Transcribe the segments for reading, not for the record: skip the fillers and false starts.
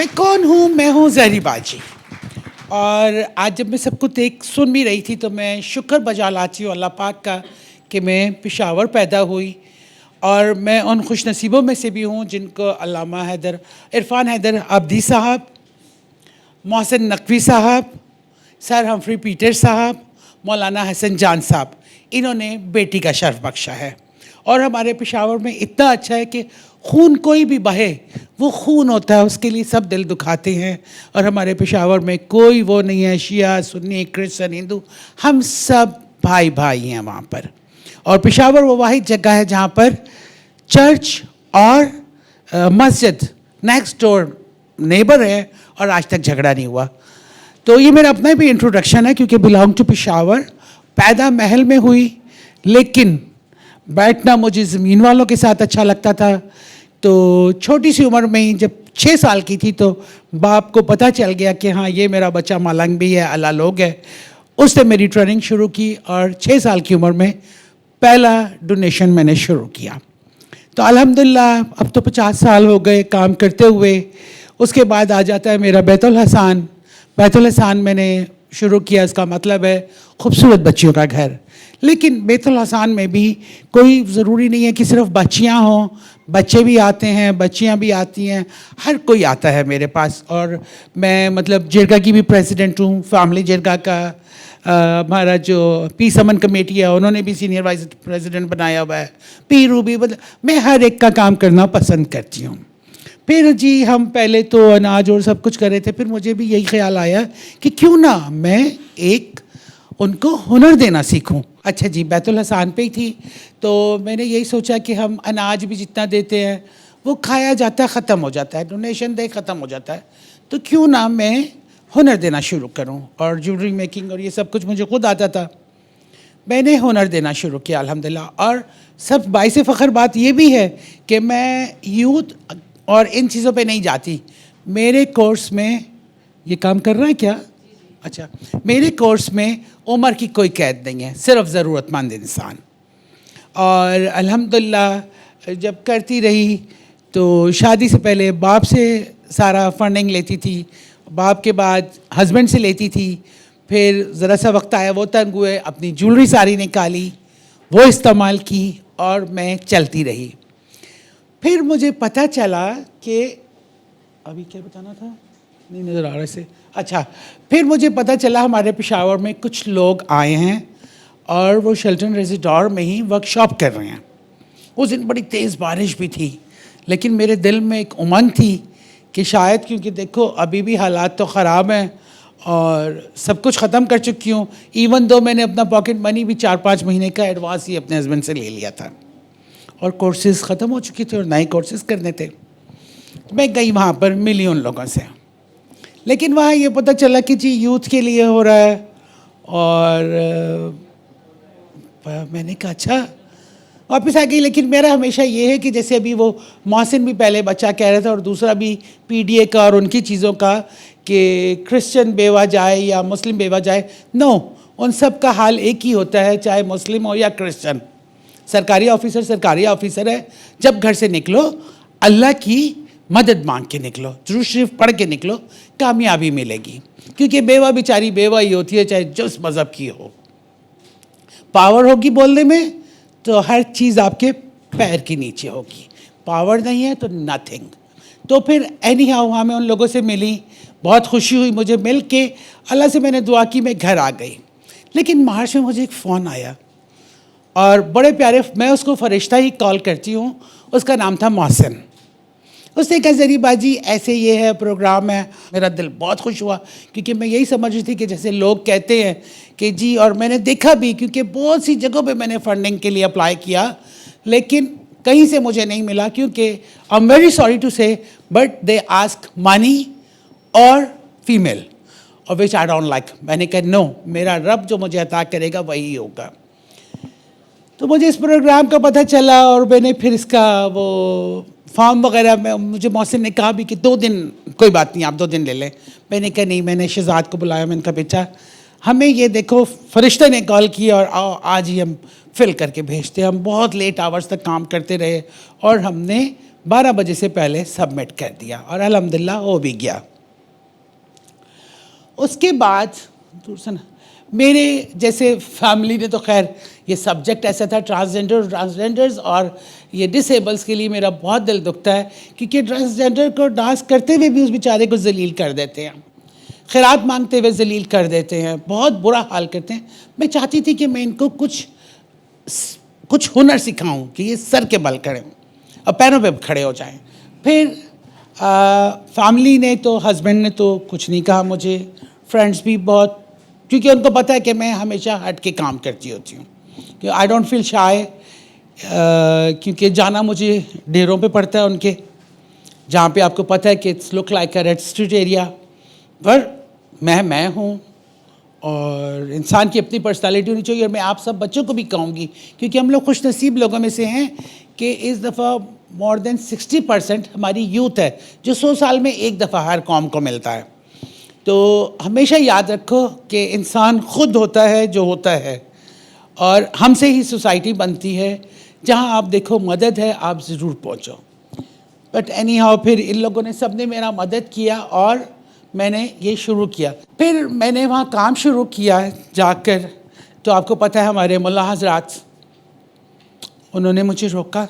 मैं कौन हूँ? मैं हूँ ज़हरी बाजी। और आज जब मैं सबको देख सुन भी रही थी तो मैं शुक्र बजा लाती हूँ अल्लाह पाक का कि मैं पेशावर पैदा हुई। और मैं उन खुशनसीबों में से भी हूँ जिनको अल्लामा हैदर, इरफान हैदर आबदी साहब, मोहसिन नकवी साहब, सर हम्फ्री पीटर साहब, मौलाना हसन जान साहब, इन्होंने बेटी का शर्फ बख्शा है। और हमारे पेशावर में इतना अच्छा है कि खून कोई भी बहे वो खून होता है, उसके लिए सब दिल दुखाते हैं। और हमारे पेशावर में कोई वो नहीं है शिया सुन्नी क्रिश्चियन हिंदू, हम सब भाई भाई हैं वहाँ पर। और पेशावर वो वाहिद जगह है जहाँ पर चर्च और मस्जिद नेक्स्ट डोर नेबर है और आज तक झगड़ा नहीं हुआ। तो ये मेरा अपना भी इंट्रोडक्शन है क्योंकि बिलोंग टू पेशावर। पैदा महल में हुई लेकिन बैठना मुझे ज़मीन वालों के साथ अच्छा लगता था। तो छोटी सी उम्र में ही जब 6 साल की थी तो बाप को पता चल गया कि हाँ ये मेरा बच्चा मलंग भी है, अल्लाह लोग है। उसने मेरी ट्रेनिंग शुरू की और 6 साल की उम्र में पहला डोनेशन मैंने शुरू किया। तो अल्हम्दुलिल्लाह अब तो 50 साल हो गए काम करते हुए। उसके बाद आ जाता है मेरा बैतुल हसान। बैतुल हसान मैंने शुरू किया, इसका मतलब है खूबसूरत बच्चियों का घर। लेकिन बैतुल हसान में भी कोई ज़रूरी नहीं है कि सिर्फ बच्चियां हों, बच्चे भी आते हैं, बच्चियां भी आती हैं, हर कोई आता है मेरे पास। और मैं मतलब जिरगा की भी प्रेसिडेंट हूँ, फैमिली जिरगा का। हमारा जो पीस अमन कमेटी है उन्होंने भी सीनियर वाइस प्रेसिडेंट बनाया हुआ है। पीरू भी, मतलब मैं हर एक का काम करना पसंद करती हूँ। फिर जी हम पहले तो अनाज और सब कुछ कर रहे थे, फिर मुझे भी यही ख्याल आया कि क्यों ना मैं एक उनको हुनर देना सीखूं। अच्छा जी, बैतुल हसान पे ही थी तो मैंने यही सोचा कि हम अनाज भी जितना देते हैं वो खाया जाता है, ख़त्म हो जाता है, डोनेशन दे ख़त्म हो जाता है, तो क्यों ना मैं हुनर देना शुरू करूं। और ज्वेलरी मेकिंग और ये सब कुछ मुझे खुद आता था, मैंने हुनर देना शुरू किया अल्हम्दुलिल्लाह। और सब बाइस फ़ख्र बात ये भी है कि मैं यूथ और इन चीज़ों पे नहीं जाती। मेरे कोर्स में ये काम कर रहा है क्या? अच्छा, मेरे कोर्स में उम्र की कोई कैद नहीं है, सिर्फ ज़रूरतमंद इंसान। और अल्हम्दुलिल्लाह जब करती रही तो शादी से पहले बाप से सारा फंडिंग लेती थी, बाप के बाद हस्बैंड से लेती थी। फिर ज़रा सा वक्त आया वो तंग हुए, अपनी ज्वेलरी सारी निकाली, वो इस्तेमाल की और मैं चलती रही। फिर मुझे पता चला कि अभी क्या बताना था, नहीं नज़र आ रहा से। अच्छा, फिर मुझे पता चला हमारे पेशावर में कुछ लोग आए हैं और वो शेल्टन रेजिडोर में ही वर्कशॉप कर रहे हैं। उस दिन बड़ी तेज़ बारिश भी थी, लेकिन मेरे दिल में एक उमंग थी कि शायद, क्योंकि देखो अभी भी हालात तो ख़राब हैं और सब कुछ ख़त्म कर चुकी हूँ। इवन दो मैंने अपना पॉकेट मनी भी 4-5 महीने का एडवांस ही अपने हस्बैंड से ले लिया था और कोर्सेज़ ख़त्म हो चुके थे और नए कोर्सेज़ करने थे। मैं गई वहाँ पर, मिली उन लोगों से, लेकिन वहाँ ये पता चला कि जी यूथ के लिए हो रहा है। और मैंने कहा अच्छा, वापस आ गई। लेकिन मेरा हमेशा ये है कि जैसे अभी वो मोहसिन भी पहले बच्चा कह रहा था और दूसरा भी पीडीए का और उनकी चीज़ों का कि क्रिश्चियन बेवा जाए या मुस्लिम बेवा जाए, नो, उन सब का हाल एक ही होता है, चाहे मुस्लिम हो या क्रिश्चियन। सरकारी ऑफिसर है। जब घर से निकलो अल्लाह की मदद मांग के निकलो, दुरूद शरीफ पढ़ के निकलो, कामयाबी मिलेगी। क्योंकि बेवा बेचारी बेवा ही होती है, चाहे जिस मज़हब की हो। पावर होगी बोलने में तो हर चीज़ आपके पैर के नीचे होगी, पावर नहीं है तो नथिंग। तो फिर एनी हाउ वहाँ मैं उन लोगों से मिली, बहुत खुशी हुई मुझे मिल के। अल्लाह से मैंने दुआ की, मैं घर आ गई। लेकिन मार्च में मुझे एक फ़ोन आया और बड़े प्यारे, मैं उसको फ़रिश्ता ही कॉल करती हूँ, उसका नाम था मोहसिन। उसने कहा ज़हरी बाजी ऐसे ये है प्रोग्राम है। मेरा दिल बहुत खुश हुआ क्योंकि मैं यही समझ रही थी कि जैसे लोग कहते हैं कि जी, और मैंने देखा भी क्योंकि बहुत सी जगहों पे मैंने फंडिंग के लिए अप्लाई किया लेकिन कहीं से मुझे नहीं मिला, क्योंकि I am very sorry to say but they ask money और फीमेल, और विच आई डोंट लाइक। मैंने कहा नो, मेरा रब जो मुझे अता करेगा वही होगा। तो मुझे इस प्रोग्राम का पता चला और मैंने फिर इसका वो फॉर्म वगैरह में, मुझे मोहसिन ने कहा भी कि 2 दिन, कोई बात नहीं आप 2 दिन ले लें। मैंने कहा नहीं, मैंने शहजाद को बुलाया, मैंने कहा बेटा हमें ये देखो फरिश्ते ने कॉल किया और आओ आज ही हम फिल करके भेजते हैं। हम बहुत लेट आवर्स तक काम करते रहे और हमने 12 बजे से पहले सबमिट कर दिया और अल्हम्दुलिल्लाह हो भी गया। उसके बाद दूसरा मेरे जैसे फैमिली ने तो खैर ये सब्जेक्ट ऐसा था ट्रांसजेंडर्स और ये डिसेबल्स के लिए मेरा बहुत दिल दुखता है, क्योंकि ट्रांसजेंडर को डांस करते हुए भी उस बेचारे को जलील कर देते हैं, खैरात मांगते हुए जलील कर देते हैं, बहुत बुरा हाल करते हैं। मैं चाहती थी कि मैं इनको कुछ हुनर सिखाऊं कि ये सर के बल करें और पैरों पे खड़े हो जाएं। फिर फैमिली ने तो, हस्बैंड ने तो कुछ नहीं कहा मुझे, फ्रेंड्स भी बहुत, क्योंकि उनको पता है कि मैं हमेशा हट के काम करती होती हूँ, कि आई डोंट फील शाय, क्योंकि जाना मुझे डेरों पे पड़ता है उनके, जहाँ पे आपको पता है कि it's look like a red street area, पर मैं हूँ और इंसान की अपनी पर्सनालिटी होनी चाहिए। और मैं आप सब बच्चों को भी कहूँगी, क्योंकि हम लोग खुश नसीब लोगों में से हैं कि इस दफ़ा मोर देन 60% हमारी यूथ है जो 100 साल में एक दफ़ा हर कौम को मिलता है। तो हमेशा याद रखो कि इंसान खुद होता है जो होता है, और हमसे ही सोसाइटी बनती है। जहाँ आप देखो मदद है, आप ज़रूर पहुँचो। बट एनी हाउ, फिर इन लोगों ने सब ने मेरा मदद किया और मैंने ये शुरू किया। फिर मैंने वहाँ काम शुरू किया जाकर, तो आपको पता है हमारे मुल्ला हजरात, उन्होंने मुझे रोका,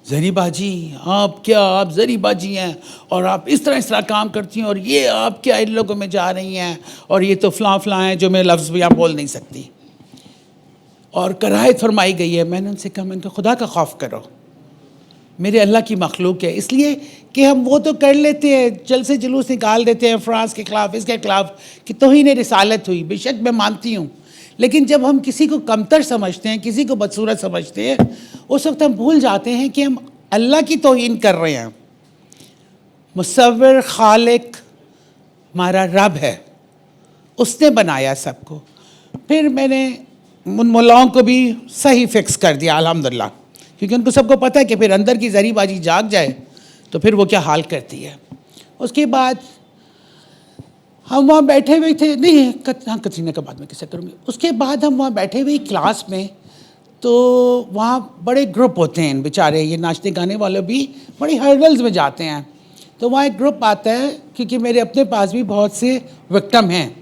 जरी बाजी आप क्या, आप जरी बाजी हैं और आप इस तरह काम करती हैं, और ये आप क्या इन लोगों में जा रही हैं, और ये तो फ़लाँ हैं जो मैं लफ्ज़ भी आप बोल नहीं सकती, और कराहत फरमाई गई है। मैंने उनसे कहा, मैंने खुदा का खौफ करो, मेरे अल्लाह की मखलूक है। इसलिए कि हम वो तो कर लेते हैं, जल से जुलूस निकाल देते हैं फ्रांस के ख़िलाफ़, इसके ख़िलाफ़ कि तौहीन रिसालत हुई, बेशक मैं मानती हूँ, लेकिन जब हम किसी को कमतर समझते हैं, किसी को बदसूरत समझते हैं, उस वक्त हम भूल जाते हैं कि हम अल्लाह की तौहीन कर रहे हैं। मुसव्विर खालिक हमारा रब है, उसने बनाया सबको। फिर मैंने उन मुल्लाओं को भी सही फिक्स कर दिया अल्हम्दुलिल्लाह, क्योंकि उनको सबको पता है कि फिर अंदर की जरीबाजी जाग जाए तो फिर वो क्या हाल करती है। उसके बाद हम वहाँ बैठे हुए थे, नहीं हाँ कतरीना का बाद में किस्सा करूँगी। उसके बाद हम वहाँ बैठे हुए क्लास में, तो वहाँ बड़े ग्रुप होते हैं बेचारे, ये नाचने गाने वाले भी बड़ी हर्डल्स में जाते हैं। तो वहाँ एक ग्रुप आता है, क्योंकि मेरे अपने पास भी बहुत से विक्टिम हैं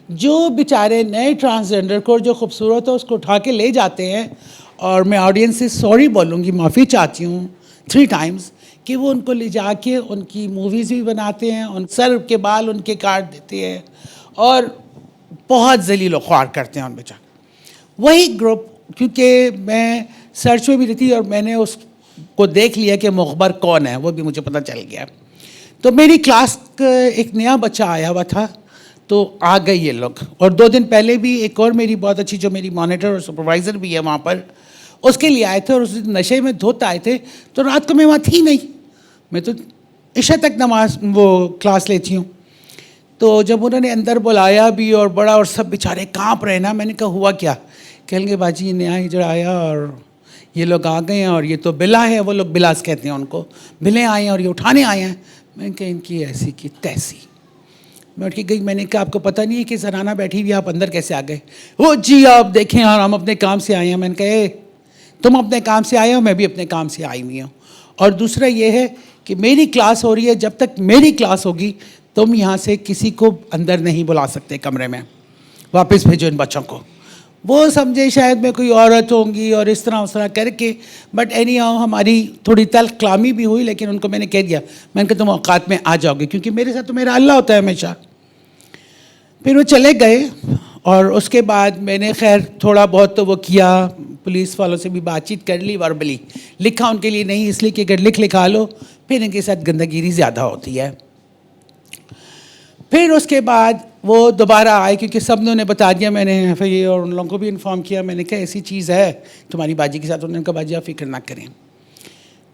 जो बेचारे नए ट्रांसजेंडर को जो खूबसूरत है उसको उठा के ले जाते हैं। और मैं ऑडियंस से सॉरी बोलूँगी, माफ़ी चाहती हूँ 3 टाइम्स, कि वो उनको ले जाके उनकी मूवीज़ भी बनाते हैं, उन सर के बाल उनके काट देते हैं और बहुत ज़लील व ख्वार करते हैं उन बेचारे। वही ग्रुप, क्योंकि मैं सर्च में भी रहती और मैंने उसको देख लिया कि मुखबर कौन है, वो भी मुझे पता चल गया। तो मेरी क्लास का एक नया बच्चा आया हुआ था, तो आ गए ये लोग। और 2 दिन पहले भी एक और मेरी बहुत अच्छी, जो मेरी मॉनिटर और सुपरवाइज़र भी है वहाँ पर, उसके लिए आए थे, और उस दिन नशे में धोते आए थे। तो रात को मैं वहाँ थी नहीं, मैं तो इशा तक नमाज वो क्लास लेती हूँ। तो जब उन्होंने अंदर बुलाया भी और बड़ा, और सब बेचारे काँप रहे ना, मैंने कहा हुआ क्या? कहेंगे बाजी नया हिजड़ा आया और ये लोग आ गए हैं, और ये तो बिला है, वो लोग बिलास कहते हैं उनको, बिलें आए हैं और ये उठाने आए हैं। मैंने कहा इनकी ऐसी की तैसी। मैं उठ के गई, मैंने कहा आपको पता नहीं है कि सराना बैठी हुई, आप अंदर कैसे आ गए? वो जी आप देखें यार, हम अपने काम से आए हैं। मैंने कहा तुम अपने काम से आए हो, मैं भी अपने काम से आई हुई हूँ। और दूसरा ये है कि मेरी क्लास हो रही है, जब तक मेरी क्लास होगी तुम यहाँ से किसी को अंदर नहीं बुला सकते कमरे में, वापस भेजो इन बच्चों को। वो समझे शायद मैं कोई औरत होंगी और इस तरह उस तरह करके, बट एनी हाउ हमारी थोड़ी तल्ख कलामी भी हुई, लेकिन उनको मैंने कह दिया, मैंने कहा तुम औकात में आ जाओगे, क्योंकि मेरे साथ तो मेरा अल्लाह होता है हमेशा। फिर वो चले गए, और उसके बाद मैंने खैर थोड़ा बहुत तो वो किया, पुलिस वालों से भी बातचीत कर ली, वर्बली लिखा उनके लिए नहीं, इसलिए कि अगर लिखा लो फिर इनके साथ गंदगिरी ज़्यादा होती है। फिर उसके बाद वो दोबारा आए, क्योंकि सब ने उन्हें बता दिया, मैंने FIA और उन लोगों को भी इन्फॉर्म किया। मैंने कहा ऐसी चीज़ है तुम्हारी बाजी के साथ। उन्होंने कहा बाजी आप फिक्र ना करें।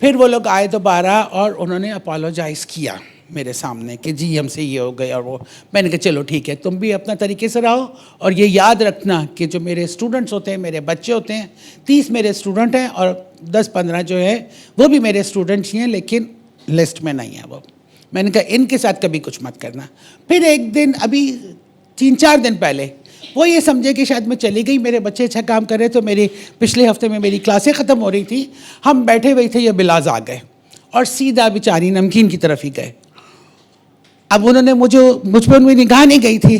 फिर वो लोग आए दोबारा और उन्होंने अपोलोजाइज़ किया मेरे सामने कि जी हमसे ये हो गया और वो। मैंने कहा चलो ठीक है, तुम भी अपना तरीके से रहो, और ये याद रखना कि जो मेरे स्टूडेंट्स होते हैं, मेरे बच्चे होते हैं, 30 मेरे स्टूडेंट हैं और 10-15 जो है वो भी मेरे स्टूडेंट्स ही हैं, लेकिन लिस्ट में नहीं है वो। मैंने कहा इनके साथ कभी कुछ मत करना। फिर एक दिन, अभी 3-4 दिन पहले। वो ये समझे कि शायद मैं चली गई, मेरे बच्चे अच्छा काम कर रहे, तो मेरी पिछले हफ्ते में मेरी क्लासें ख़त्म हो रही थी, हम बैठे हुए थे, ये बिलाज आ गए और सीधा बेचारी नमकीन की तरफ ही गए। अब उन्होंने मुझ पर उनकी निगाह नहीं गई थी।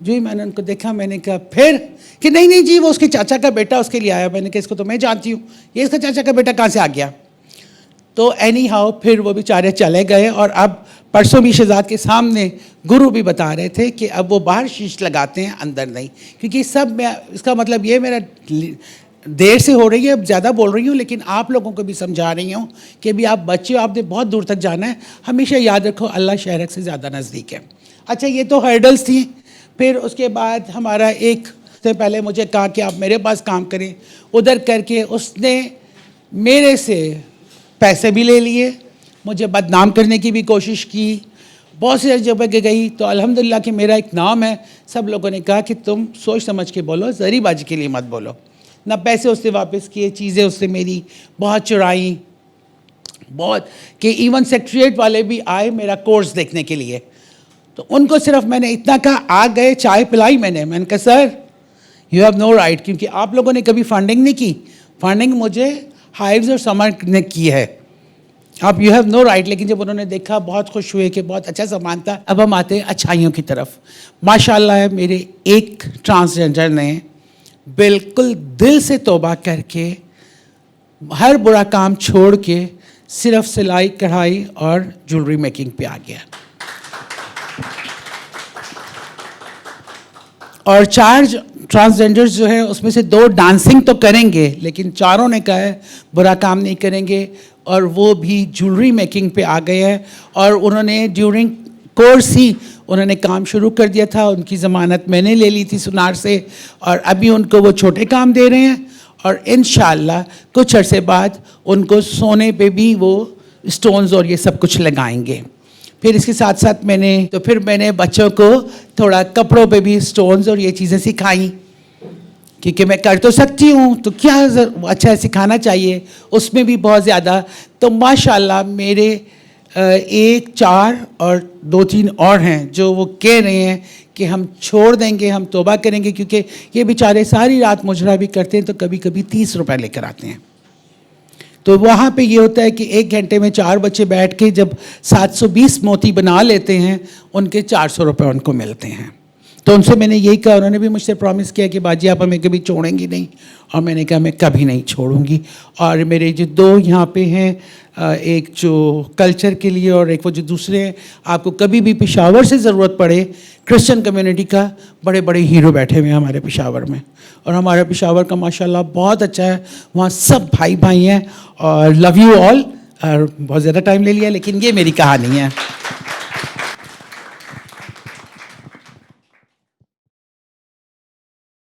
जो ही मैंने उनको देखा, मैंने कहा फिर कि नहीं नहीं जी, वो उसके चाचा का बेटा उसके लिए आया। मैंने कहा इसको तो मैं जानती हूँ, ये इसका चाचा का बेटा कहाँ से आ गया। तो एनी हाउ फिर वो बेचारे चले गए। और अब परसों भी शहजाद के सामने गुरु भी बता रहे थे कि अब वो बाहर शीश लगाते हैं, अंदर नहीं, क्योंकि सब में इसका मतलब ये मेरा देर से हो रही है, अब ज़्यादा बोल रही हूँ, लेकिन आप लोगों को भी समझा रही हूँ कि अभी आप बच्चे हो, आपने बहुत दूर तक जाना है। हमेशा याद रखो, अल्लाह शहरक से ज़्यादा नज़दीक है। अच्छा, ये तो हर्डल्स थी। फिर उसके बाद हमारा एक से पहले मुझे कहा कि आप मेरे पास काम करें, उधर करके उसने मेरे से पैसे भी ले लिए, मुझे बदनाम करने की भी कोशिश की। बहुत सी जगह गई तो अल्हम्दुलिल्लाह कि मेरा एक नाम है, सब लोगों ने कहा कि तुम सोच समझ के बोलो, जरीबाजी के लिए मत बोलो। ना पैसे उससे वापस किए, चीज़ें उससे मेरी बहुत चुराई, बहुत कि इवन सेक्रेटरीट वाले भी आए मेरा कोर्स देखने के लिए। तो उनको सिर्फ मैंने इतना कहा, आ गए, चाय पिलाई मैंने कहा sir you have no right, क्योंकि आप लोगों ने कभी फंडिंग नहीं की, फंडिंग मुझे हाइव्स और समर ने की है, आप यू हैव नो राइट। लेकिन जब उन्होंने देखा बहुत खुश हुए कि बहुत अच्छा सामान था। अब हम आते हैं अच्छाइयों की तरफ। माशाल्लाह मेरे एक ट्रांसजेंडर ने बिल्कुल दिल से तौबा करके हर बुरा काम छोड़ के सिर्फ सिलाई कढ़ाई और ज्वेलरी मेकिंग पे आ गया। और 4 ट्रांसजेंडर्स जो है उसमें से 2 डांसिंग तो करेंगे, लेकिन चारों ने कहा है बुरा काम नहीं करेंगे, और वो भी ज्वेलरी मेकिंग पे आ गए हैं। और उन्होंने ड्यूरिंग कोर्स ही उन्होंने काम शुरू कर दिया था। उनकी ज़मानत मैंने ले ली थी सुनार से, और अभी उनको वो छोटे काम दे रहे हैं, और इंशाल्लाह कुछ अरसे बाद उनको सोने पे भी वो स्टोन्स और ये सब कुछ लगाएंगे। फिर इसके साथ साथ मैंने बच्चों को थोड़ा कपड़ों पे भी स्टोन्स और ये चीज़ें सिखाई, क्योंकि मैं कर तो सकती हूँ तो क्या अच्छा सिखाना चाहिए, उसमें भी बहुत ज़्यादा। तो माशाल्लाह मेरे 1, 4 और 2-3 और हैं जो वो कह रहे हैं कि हम छोड़ देंगे, हम तौबा करेंगे, क्योंकि ये बेचारे सारी रात मुजरा भी करते हैं, तो कभी कभी 30 रुपए लेकर आते हैं। तो वहाँ पे ये होता है कि 1 घंटे में 4 बच्चे बैठ के जब 720 मोती बना लेते हैं, उनके 400 रुपये उनको मिलते हैं। तो उनसे मैंने यही कहा, उन्होंने भी मुझसे प्रॉमिस किया कि बाजी आप हमें कभी छोड़ेंगी नहीं, और मैंने कहा मैं कभी नहीं छोड़ूंगी। और मेरे जो 2 यहाँ पे हैं, एक जो कल्चर के लिए और एक वो जो दूसरे हैं, आपको कभी भी पेशावर से ज़रूरत पड़े, क्रिश्चियन कम्युनिटी का बड़े बड़े हीरो बैठे हुए हैं हमारे पेशावर में, और हमारा पेशावर का माशाल्लाह बहुत अच्छा है, वहाँ सब भाई भाई हैं। और लव यू ऑल। और बहुत ज़्यादा टाइम ले लिया, लेकिन ये मेरी कहानी है।